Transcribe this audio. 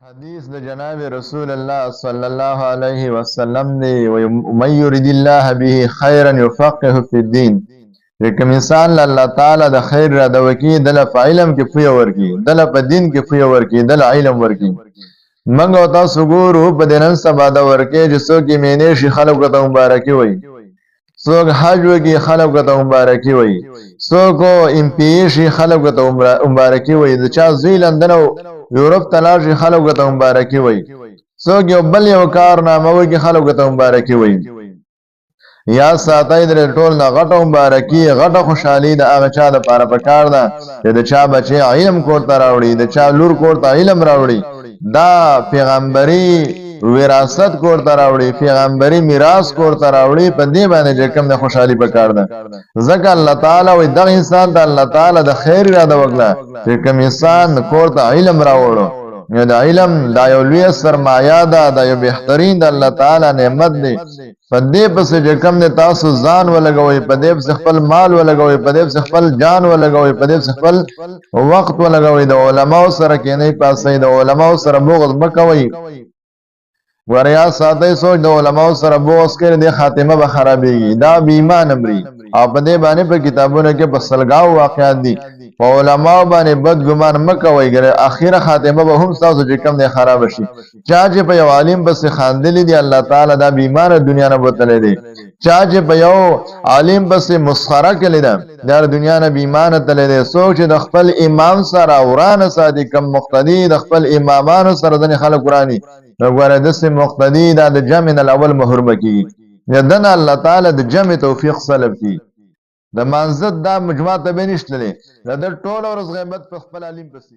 حدیث د جناب رسول الله صلی الله علیه وسلم دی و من یرید الله به خیرا یفقهه فی الدین. کوم انسان له الله تعالی د خیر را د وکی دل په علم کې پوی ورکی دل په دین کې پوی ورکی دل علم ورکی. منګ او تاسو ګورو په دینن سبا د ورکی چې څوک یې مینې شي خلکو ته مبارکي وای، څوک حج وکي خلکو ته مبارکي وای، څوک ام پی شي خلکو ته مبارکي وای، د چا زوی لندن او یورپ ته لاړ شي خلکو ته مبارکي وای، څوک یو بل یو کارنامه وکي خلکو ته مبارکي وای. یا ساتای در ټول نه غټه مبارکي غټه خوشحالي د هغه چا د پاره پکار ده چې د چا بچي علم کوړه راوړي، د چا لور کوړه علم راوړي، دا پیغمبري وراثت کوړه راوړي، پیغمبري میراث کوړه راوړي. په دې باندې چې کوم د خوشحالي پکار ده ځکه الله تعالی وي د انسان د الله تعالی د خیر را د وکړه چې کوم انسان کوړه علم راوړو. د علم دا یو لوی سرمایه ده، دا یو بهترین د الله تعالی نعمت دی. په دې پس چې کوم نه تاسو ځان ولګوي، په دې پس خپل مال ولګوي، په دې پس خپل جان ولګوي، په دې پس خپل وخت ولګوي. د علماو سره کې نه پاسې د علماو سره بغض مکوي. وریا ساده سوچ د علماو سره بغض کړي د خاتمه به خرابېږي، دا بې ایمان امري. او په دې باندې په کتابونو کې په سلګاو واقعات دي. په علماء باندې بد ګمان مکوئ، ګره اخیره خاتمه به هم تاسو چې کم نه خراب شي. چا چې په یو عالم بس خاندلی دی الله تعالی دا بیمار دنیا نه بوتلې دی، چا چې په یو عالم بس مسخره کړي دا د دنیا نه بیمانه تللی دی. سوچ د خپل امام سره ورانه ساتي، کم مقتدی د خپل امامانو سره د خلک ورانی وګوره د سم مقتدی دا د جمع الاول محروم کی یدن الله تعالی د جمع توفیق سلب کی. د منزد دا مجموعه ته بنشتلې د ټول ورځ غیبت په خپل علم پسې